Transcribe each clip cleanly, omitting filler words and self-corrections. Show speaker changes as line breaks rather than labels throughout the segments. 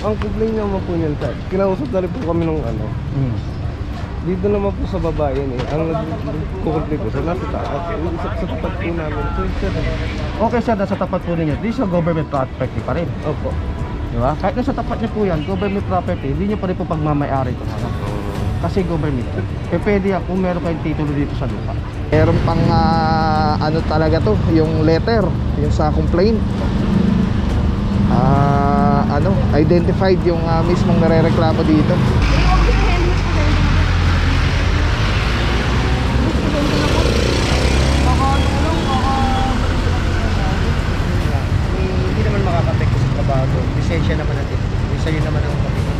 Ang complaint naman po niyan, sir. Kinausap na rin po kami ng ano. Dito naman po sa baba yan eh. Ang nag-complaint po, sir, nasa taas. Sa tapat po namin. So, sir.
Okay sir, nasa tapat po ninyo. This is government property pa rin.
Opo.
Diba? Kahit nasa tapat niyo po yan, government property, hindi niyo pa rin po pagmamayari ito. Kasi government. Pwede yan kung meron kayong titulo dito sa lupa.
Meron pang ano talaga to, yung letter, yung sa complaint. Ano, identified yung mismong narereklamo dito.
Hindi naman makakapekto sa trabaho. Lisensya naman natin. Sa'yo naman ang kapito.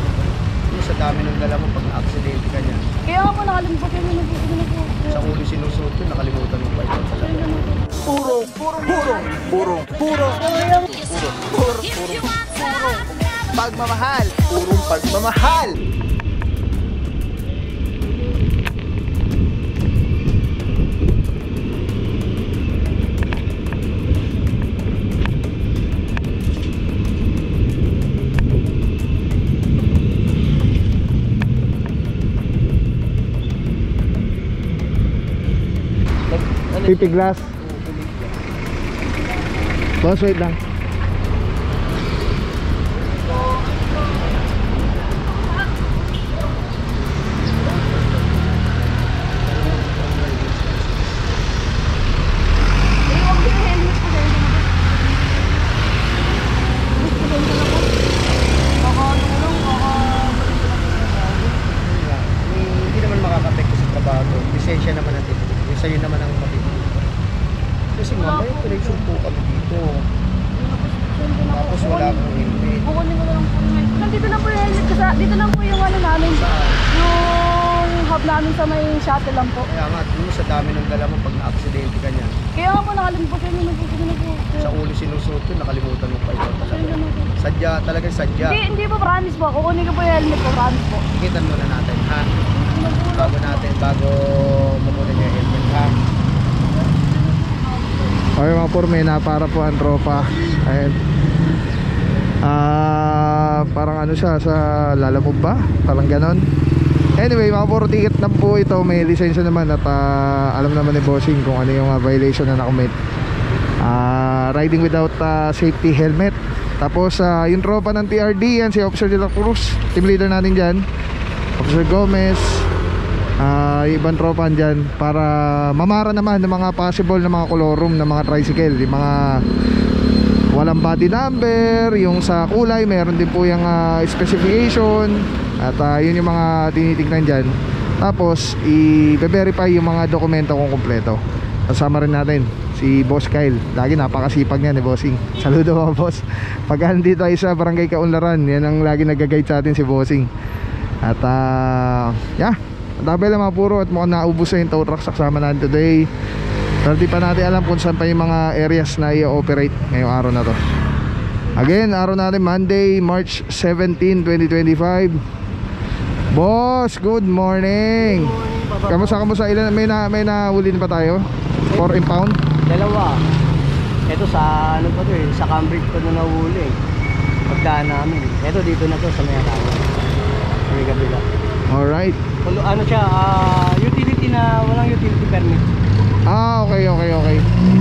Yung sa dami ng dala mo pag na-aksidente ka niyan.
Kaya ako nakalimutan ko yun.
Sa uli sinusuot yun, nakalimutan mo pa ito talaga.
Puro pagmamahal. Purong pagmamahal. Pipiglas. Boss, wait lang.
Hindi naman makakapekto sa trabaho. Lisensya naman natin. Yung sa'yo naman ang kapito. Kasi mamaya operation po kami dito. Tapos wala akong helmet.
Kukunin ko na lang po yung helmet. Nandito lang po yung helmet kasi dito lang po yung ano namin. Yung hub namin sa may shuttle lang po.
Kaya nga, yung sa dami ng dala mo pag na-aksidente ka niyan.
Kaya ako nakalimutan ko yun.
Sa uli sinusuot yun, nakalimutan mo pa ito talaga. Sadya, talaga sadya.
Hindi po, promise po. Kukunin ko po yung helmet ko, promise po.
Ikitan muna natin, ha? Bago mamunan niya yung helmet, ha?
Okay mga porme, na para po ang tropa. Ayan. Parang ano siya, sa Lalamove ba? Parang ganon. Anyway mga puro ticket na po ito. May lisensya naman at alam naman ni bossing kung ano yung violation na nakomit. Riding without safety helmet. Tapos yung tropa ng TRD, yan si Officer De La Cruz, team leader natin dyan, Officer Gomez, ibang tropa dyan, para mamara naman ng mga possible na mga kolorum ng mga tricycle, yung mga walang body number, yung sa kulay meron din po yung specification. At yun yung mga tinitignan dyan. Tapos i-verify yung mga dokumento kung kumpleto. Kasama rin natin si Boss Kyle. Lagi napakasipag niya ni Bossing. Saludo mga boss. Pag andito ay sa Barangay Kaunlaran, yan ang lagi nag-guide sa atin si Bossing. At yeah, dabay lang mga puro. At mukhang naubos na yung tow trucks kasama natin today. Pero di pa natin alam kung saan pa yung mga areas na i-operate ngayong araw na to. Again, araw natin Monday, March 17, 2025. Boss, good morning. Kamusta? Ilan may nahuli pa tayo? 4 impound?
Dalawa. Ito sa ano pa to eh, sa Cambridge pa na nahuli. Pagdaan namin. Ito dito na to sa may alawa. Sa may kabila.
Alright.
Ano siya, utility na walang utility permit.
Okay.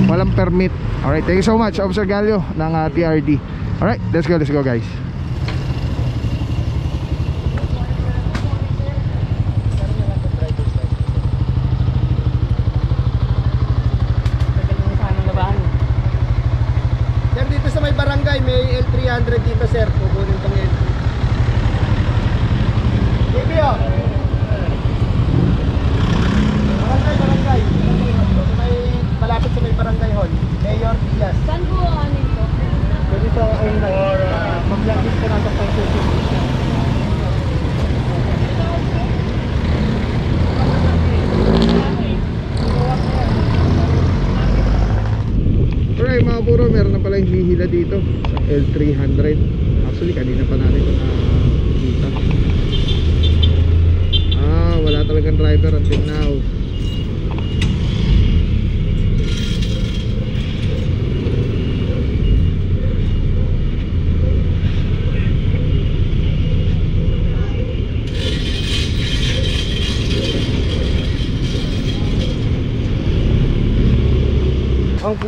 Walang permit. Alright, thank you so much, Officer Gallo ng TRD. Alright, let's go guys.
Sir, dito sa may barangay, may L300 dito sir. Kukunin pang L3. Bibio! Barangay. Malapit sa may barangay hall. Mayor Diaz.
Saan po ano ito?
Pwede sa online. Mag-login ka natin sa social media.
Alright mga puro, meron na pala yung hihila dito sa L300. Actually kanina pa natin nakikita. Wala talagang driver until now.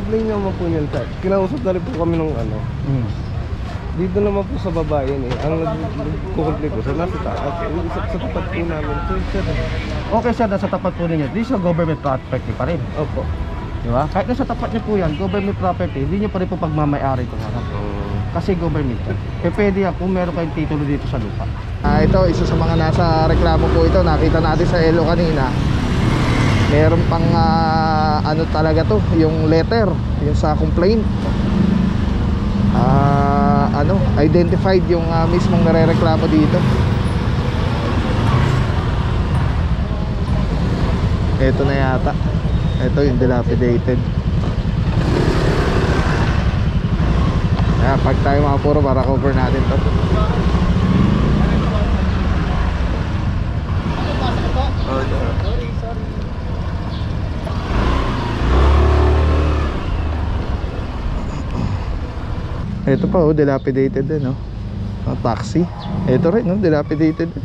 complaint naman po niyan sir. Kinausap na rin po kami ng ano. Dito naman po sa baba yan eh. Ang nagkukumpli po, sir, nasa taas. Sa tapat po namin. So, sir.
Okay sir, nasa tapat po ninyo. This is a government property pa rin.
Opo.
Di ba? Kahit nasa tapat niyo po yan, government property, hindi niyo pa rin po pagmamayari ito. Kasi government yan. Pwede yan kung meron kayong titulo dito sa lupa.
Ito, isa sa mga nasa reklamo po ito. Nakita natin sa Elo kanina. Meron pang ano talaga to, yung letter, yung sa complaint. Ano, identified yung mismong nare-reklamo dito. Ito na yata. Ito yung dilapidated. Pag tayo makapuro para cover natin to. Ito pa, oh, dilapidated din, oh. Taxi. Ito rin, no, dilapidated din.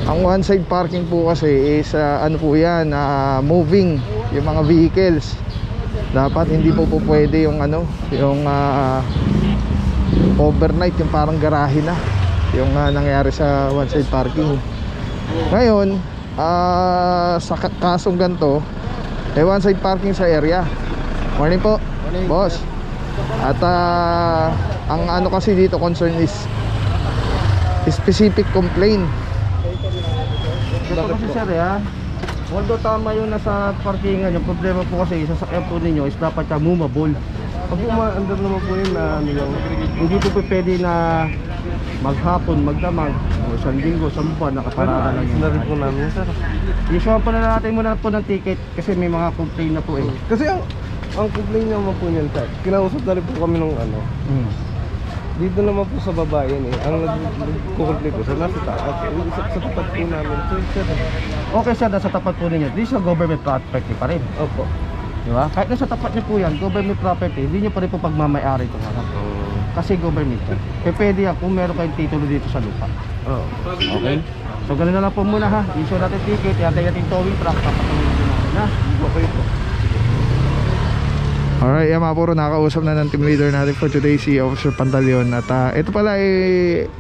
Ang one side parking po kasi is ano po yan, moving yung mga vehicles. Dapat hindi po pwede yung ano, yung overnight, yung parang garahe na yung nangyari sa one side parking. Ngayon, sa kasong ganito, one side parking sa area. Morning po. Morning, boss. At ang ano kasi dito concern is specific complaint.
Ito kasi sir although tama yung nasa parkingan, yung problema po kasi sa sasakyan po ninyo is dapat movable.
Pag umaandar naman po yun na ano lang.
Hindi po pwede na maghapon, magdamag o isang linggo, isang buwan, nakaparada lang yun.
Na rin po namin sir.
Issue po na natin muna po ng ticket kasi may mga complaint na po eh.
Kasi ang complaint naman po niyan sir. Kinausap na rin po kami ng ano. Dito naman po sa baba yan eh. Ang nagkukumpli po, sir, nasa taas. Sa tapat po namin. So, sir.
Okay sir, nasa tapat po ninyo. This is a government property pa rin.
Opo.
Di ba? Kahit nasa tapat niyo po yan, government property, hindi niyo pa rin po pagmamayari ito. Kasi government yan. Pwede yan kung meron kayong titulo dito sa lupa. Okay? So ganun na lang po muna ha. Issue natin ticket, yantay natin towing truck, papatuloy natin ha.
Okay po.
Alright, mga puro, nakakausap na ng team leader natin for today, si Officer Pantaleon. At ito pala,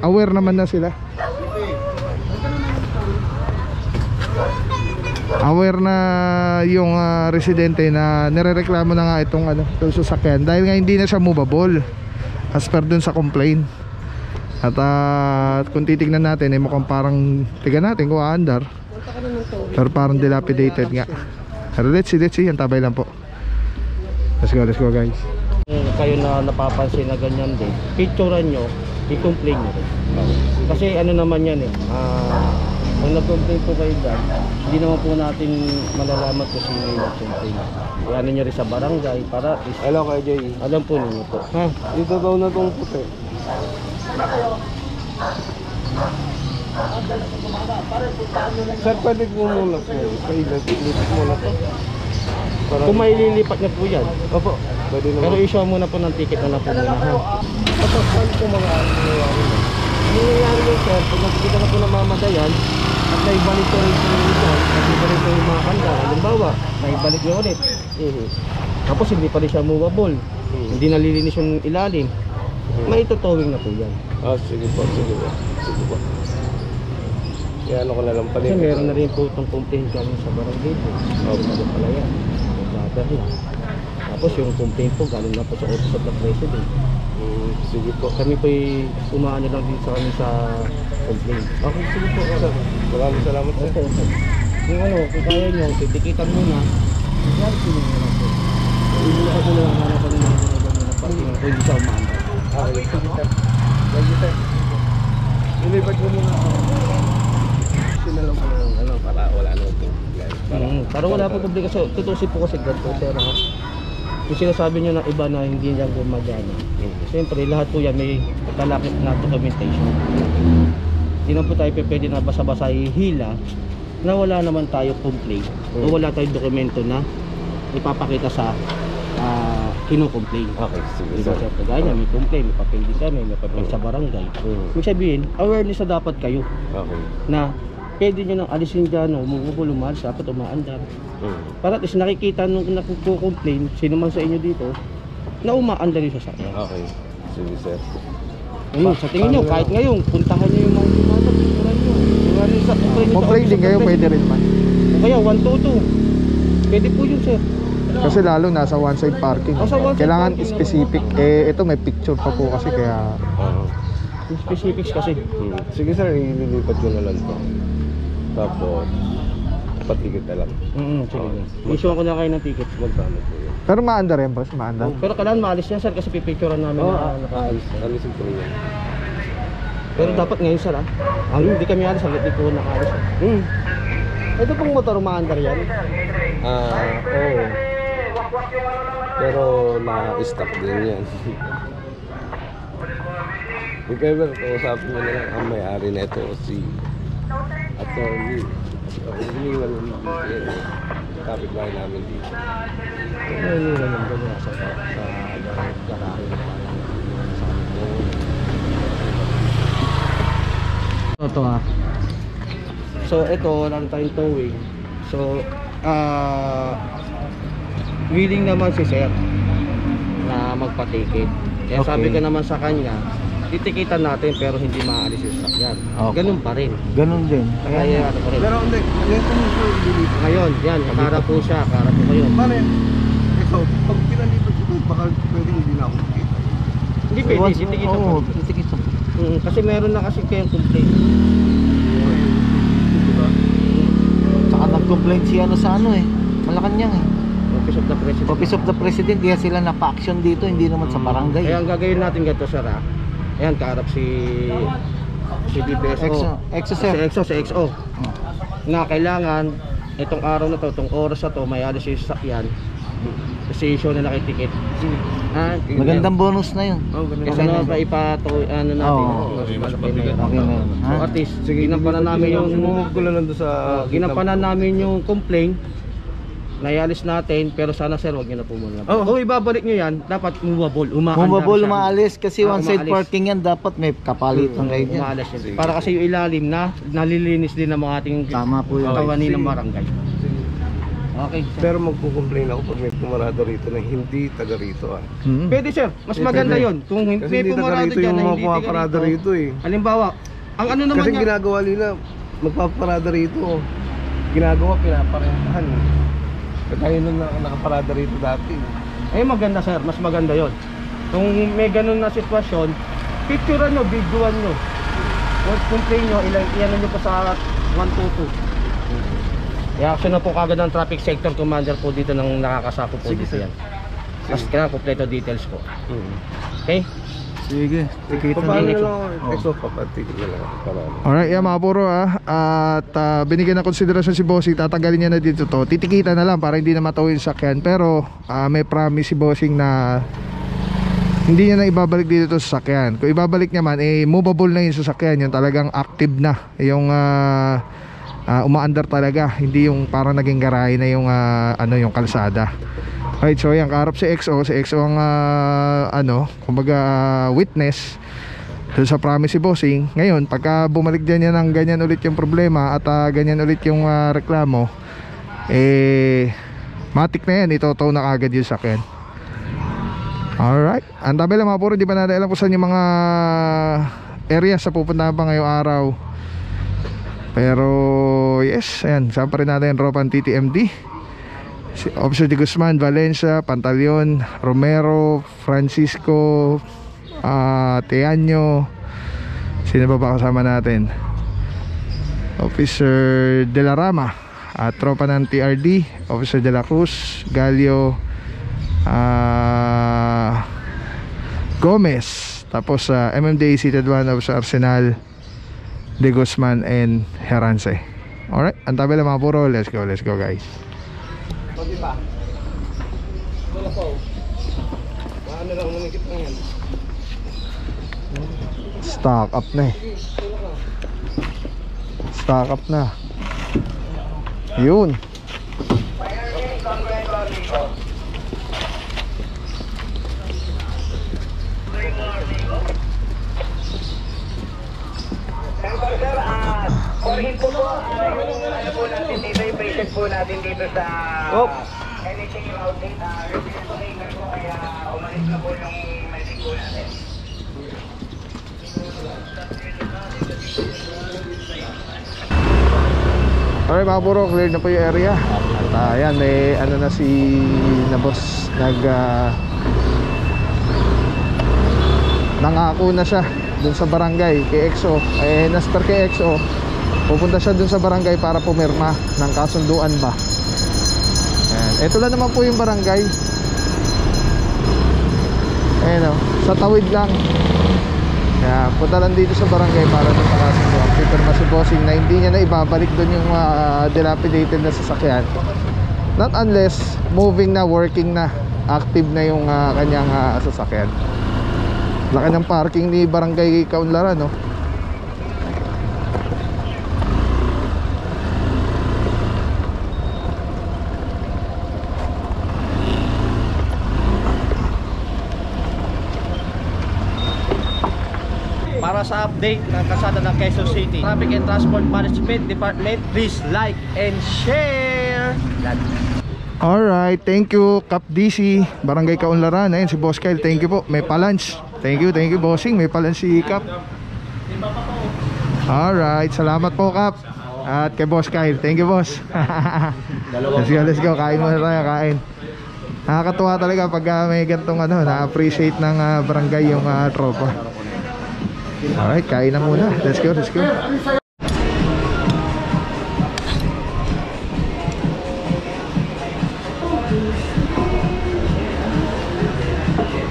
aware naman na sila. Aware na yung residente na nirereklamo na nga itong sasakyan dahil nga hindi na siya movable as per dun sa complaint. At kung titignan natin, mukhang parang, tignan natin kung aandar, pero parang dilapidated nga. Pero let's see, ang tabay lang po. Let's go guys.
Kung kayo na napapansin na ganyan din, picturean nyo, i-complain nyo. Kasi ano naman yan kung nag-complain po kayo dyan, hindi naman po natin malalaman kung sino yung nag-complain. Ano nyo rin sa barangay para
Hello kayo Jay.
alam po ninyo po.
Dito daw na itong puti. Sir, pwede po muna po. Pailat muna po.
Kung maililipat nyo po yan,
Opo. Pwede
pero
naman.
issue muna po ng ticket na lang po muna ha.
Tapos paano po mga nangyayari na?
Ang nangyayari yun sir, pag nakikita na po ng mamadayan at naibalik ko rin po yung ito, naibalik ko yung mga kanda, halimbawa, naibalik nyo ulit. Tapos hindi pa rin siya movable, hindi nalilinis yung ilalim, may tutowing na po yan.
Sige po. Yan ako na lang pala.
Kasi meron na rin po itong complaint kami sa barangay po. Ano pala yan, brother lang. Tapos yung complaint po galing na po sa office of the president.
Sige po.
Kami po'y umaano lang din sa kami sa complaint.
Okay, sige po. Sir. Maraming salamat sir.
Okay. Yung kung kaya nyo, titikitan muna. Yan, sino nyo lang po. Hindi na po lang hanapan ng mga parking kung hindi siya umaandar.
Okay, sige sir. Thank you sir. Ilipat ko muna ako. Sila lang po ng para wala na ito.
Para wala po publikasyon. Tutusin po kasi ganito sir ha. Yung sinasabi nyo ng iba na hindi niya gumagana. Siyempre lahat po yan may kalakip na documentation. Hindi na po tayo pwede na basa-basa hihila na wala naman tayo complaint o wala tayong dokumento na ipapakita sa kino-complain.
Okay, sige
Diba
sir.
sir, kagaya may complaint, may papel din kami, may papel sa barangay. Ibig sabihin, awareness na dapat kayo
Okay.
na pwede nyo nang alisin dyan, umubol, umalis, dapat umaandar. Para at least nakikita nung nagko-complain, sino man sa inyo dito, na umaandar yung sasakyan.
Okay. Sige, sir.
Ayun, sa tingin nyo, kahit ngayon, puntahan nyo yung mga sumasa, picturean nyo.
Complain din kayo, pwede rin man.
O kaya, 122. Pwede po yun, sir.
Kasi lalo nasa one side parking.
Sa one side
Kailangan
parking
specific. Eh, ito may picture pa po kasi kaya...
Yung specifics kasi.
Sige, sir, ililipat ko na lang to. Tapos, patikit na lang.
Sige. Isuan ko na kayo ng ticket.
Magkano po yun?
Pero maandar yan, boss, maandar.
Pero kailangan maalis yan, sir, kasi pipicturean namin na nakaalis.
Alisin ko rin yan.
Pero dapat ngayon, sir, hindi kami alis, hindi po nakaalis. Ito pong motor, umaandar yan.
Oo. Pero na-stock din yan. If ever, kausapin mo na lang ang may-ari na ito, si Attorney. Iniwan namin dito yan. Kapit-bahay namin dito.
Iniwan namin doon sa garahe. Ito ha. So ito, wala na tayong towing. So, willing naman si sir na magpatikit. Kaya sabi ko naman sa kanya, titikitan natin pero hindi maalis yung sasakyan. Ganun pa rin.
Ganun din.
Kaya ano pa rin.
Pero hindi, yan kung gusto ililipat.
Ngayon, yan, para po siya, para po kayo.
Paano yan? Ikaw, pag pinalipat ito, baka pwedeng hindi na ako makita.
Hindi pwede, titikitan po.
titikitan.
Kasi meron na kasi kayong complaint.
Saka nag-complain si ano sa ano eh. Malacanang eh.
Office of the President.
Office of the President, kaya sila napa-action dito, hindi naman sa barangay.
Kaya ang gagawin natin ganito, sir, ha? Ayan, kaarap si DPSO.
Exo sir.
Si XO. Na kailangan, itong araw na to, itong oras na to, may alis yung sasakyan. Kasi issue na nakitikit.
Magandang bonus na yun.
Kasi ano pa ipato, ano natin. Okay na yun. So at least, ginampanan namin yung
Sumumog ko lang doon sa...
ginampanan namin yung complaint. Naialis natin, pero sana sir, wag niyo na po muna. Kung ibabalik niyo yan, dapat umabol,
umaalis kasi one side parking yan, dapat may kapalit ng kayo dyan.
Umaalis yan. Para kasi yung ilalim na nalilinis din ng mga ating
Tama po yun.
kawanin ng barangay. Okay.
Pero magpo-complain ako pag may pumarado rito na hindi taga rito
Pwede sir, mas maganda yon. Kung
Kasi
may
hindi taga
pumarado
rito
dyan
yung
na
mga
hindi
pumaparado
taga
rito eh.
Halimbawa, ang ano naman
Kasi
niya,
ginagawa nila, magpaparada rito. Ginagawa, pinaparentahan. Kaya nun nakaparada rito dati.
maganda sir, mas maganda yon. Kung may ganun na sitwasyon, picturean nyo, videoan nyo. Kung complain nyo, iyan nyo po sa 122. I-action na po kagad ng traffic sector commander po dito ng nakakasako po dito yan. Mas kailangan kompleto details po. Okay?
Sige.
Paano na lang, exo papatik na lang.
Alright, yan mga puro at binigyan ng konsiderasyon si Bossing, tatanggalin niya na dito to. Titikita na lang para hindi na matawin sa sakyan. Pero may promise si Bossing na hindi niya na ibabalik dito to sa sakyan. Kung ibabalik niya man, movable na yung sasakyan. Yung talagang active na. Yung umaandar talaga. Hindi yung parang naging garahe na yung, yung kalsada. Right, so yan, kaharap si XO. Si XO ang kumbaga witness doon sa promise si Bossing. Ngayon, pagka bumalik dyan yan ng ganyan ulit yung problema at ganyan ulit yung reklamo, matik na yan, itotow na kagad yung sakyan. Alright, ang tabi lang mga puro, di ba natin alam kung saan yung mga areas sa pupuntahan pa ngayong araw. Pero yes, ayan, saan pa rin natin Ropan TTMD, Officer de Guzman, Valencia, Pantaleon, Romero, Francisco, Teaño. Sino ba kasama natin? Officer De La Rama, tropa ng TRD, Officer De La Cruz, Galio, Gomez, tapos MMDA seated 1 Officer Arsenal, De Guzman and Herance. Alright, ang tabi lang mga puro. Let's go guys.
Diba? Wala po. Ano lang manikit na yan.
Stock up na Stock up na. Yun.
For info po, ano po natin dito, i-present po natin dito sa anything routing, refrigerator po, kaya umalis na po yung medic po natin.
Alright mga puro, clear na po yung area. At ayan, may ano na si na boss, nangako na siya dun sa barangay kay EXO. Nastar kay EXO, pupunta siya dun sa barangay para pumirma ng kasunduan ba. Ayan, ito lang naman po yung barangay. Ayan o, sa tawid lang. Kaya punta lang dito sa barangay para sa kasunduan. Pipirma si bossing na hindi niya na ibabalik dun yung dilapidated na sasakyan. Not unless moving na, working na, active na yung kanyang sasakyan. Laki ng parking ni Barangay Kaunlaran, no?
Para sa update ng kalsada ng Quezon City Traffic and Transport Management Department, please like and share.
Alright, thank you Cap DC, Barangay Kaunlaran. Ayun si Boss Kyle, thank you po. May palunch. Thank you bossing. May palunch si Cap. Alright, salamat po Cap. At kay Boss Kyle, thank you boss. Let's go, kain muna tayo, kain. Nakakatuwa talaga pag may gantong na-appreciate ng barangay yung tropa. Alright, kain na muna. Let's go.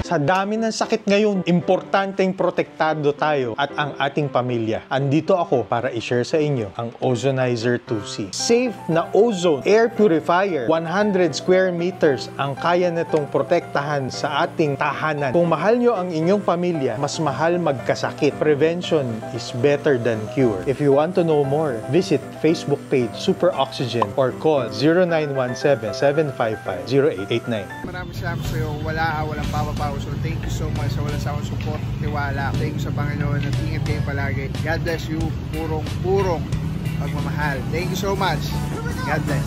Sa dami ng sakit ngayon, importanteng protektado tayo at ang ating pamilya. Andito ako para i-share sa inyo ang Ozonizer 2C. Safe na ozone air purifier. 100 square meters ang kaya nitong protektahan sa ating tahanan. Kung mahal nyo ang inyong pamilya, mas mahal magkasakit. Prevention is better than cure. If you want to know more, visit Facebook page Super Oxygen or call 0917-755-0889.
Maraming salamat sa iyo. Walang papapaw. So thank you so much sa wala sa akong support, tiwala. Thank you sa Panginoon at ingat kayo palagi. God bless you. Purong pagmamahal. Thank you so much. God bless.